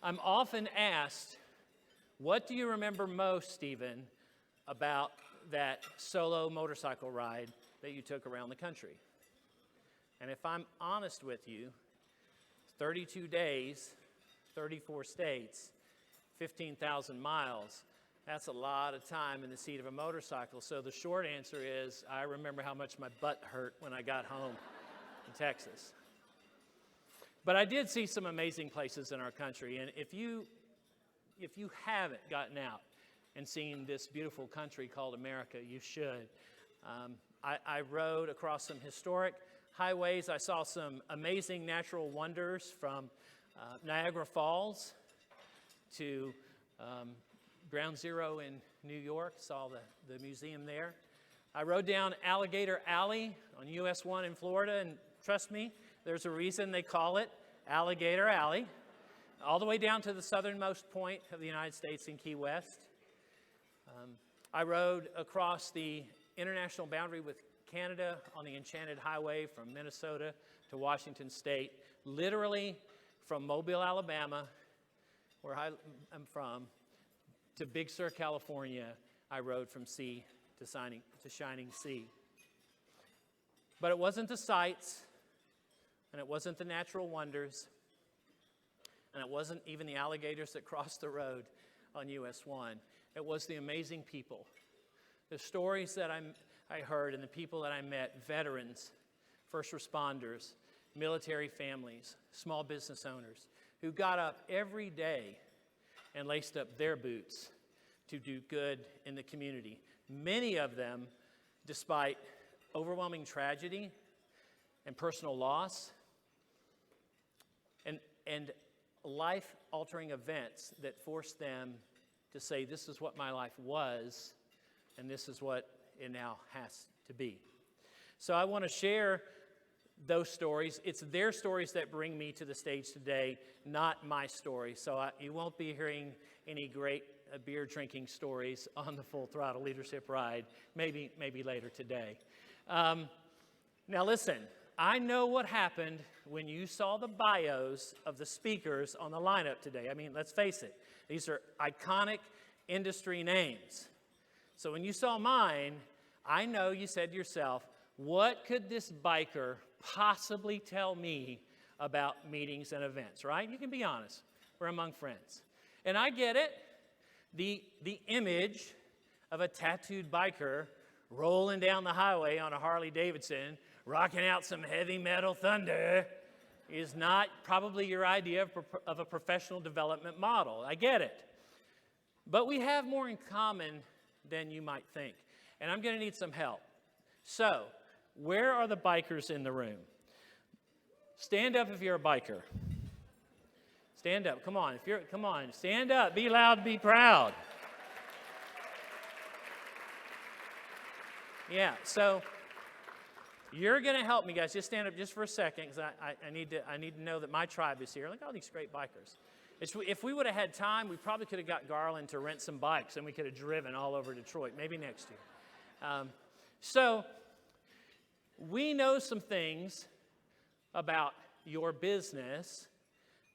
I'm often asked, what do you remember most, Stephen, about that solo motorcycle ride that you took around the country? And if I'm honest with you, 32 days, 34 states, 15,000 miles, that's a lot of time in the seat of a motorcycle. So the short answer is, I remember how much my butt hurt when I got home in Texas. But I did see some amazing places in our country, and if you haven't gotten out and seen this beautiful country called America, you should. I rode across some historic highways. I saw some amazing natural wonders from Niagara Falls to Ground Zero in New York, saw the museum there. I rode down Alligator Alley on US 1 in Florida, and trust me, there's a reason they call it Alligator Alley, all the way down to the southernmost point of the United States in Key West. I rode across the international boundary with Canada on the Enchanted Highway from Minnesota to Washington State, literally from Mobile, Alabama, where I'm from, to Big Sur, California. I rode from sea to shining sea. But it wasn't the sights, and it wasn't the natural wonders, and it wasn't even the alligators that crossed the road on US 1. It was the amazing people, the stories that I heard and the people that I met, veterans, first responders, military families, small business owners, who got up every day and laced up their boots to do good in the community. Many of them, despite overwhelming tragedy and personal loss and life-altering events that forced them to say, this is what my life was, and this is what it now has to be. So I want to share those stories. It's their stories that bring me to the stage today, not my story. So you won't be hearing any great beer-drinking stories on the Full Throttle Leadership Ride, maybe later today. Now listen, I know what happened when you saw the bios of the speakers on the lineup today. I mean, let's face it, these are iconic industry names. So when you saw mine, I know you said to yourself, what could this biker possibly tell me about meetings and events, right? You can be honest. We're among friends. And I get it. The image of a tattooed biker rolling down the highway on a Harley-Davidson, rocking out some heavy metal thunder, is not probably your idea of a professional development model. I get it. But we have more in common than you might think. And I'm going to need some help. So, where are the bikers in the room? Stand up if you're a biker. Stand up. Come on. Come on. Stand up. Be loud. Be proud. Yeah. So you're going to help me, guys. Just stand up just for a second, because I need to know that my tribe is here. Look at all these great bikers. If we would have had time, we probably could have got Garland to rent some bikes, and we could have driven all over Detroit. Maybe next year. So we know some things about your business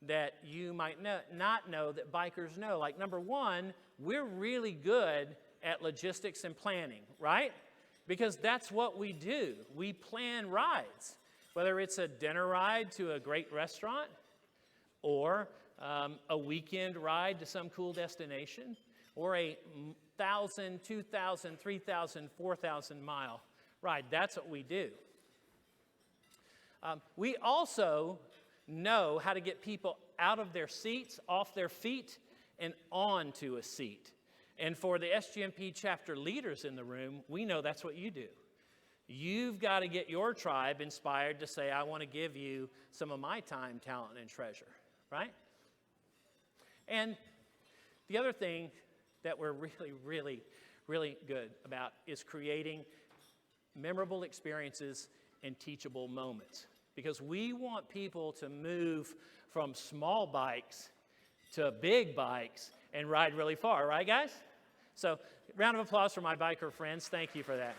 that you might not know that bikers know. Like, number one, we're really good at logistics and planning, right? Because that's what we do. We plan rides, whether it's a dinner ride to a great restaurant or a weekend ride to some cool destination, or a 1,000, 2,000, 3,000, 4,000 mile ride. That's what we do. We also know how to get people out of their seats, off their feet, and onto a seat. And for the SGMP chapter leaders in the room, we know that's what you do. You've got to get your tribe inspired to say, I want to give you some of my time, talent, and treasure, right? And the other thing that we're really, really, really good about is creating memorable experiences and teachable moments. Because we want people to move from small bikes to big bikes and ride really far, right, guys? So, round of applause for my biker friends. Thank you for that.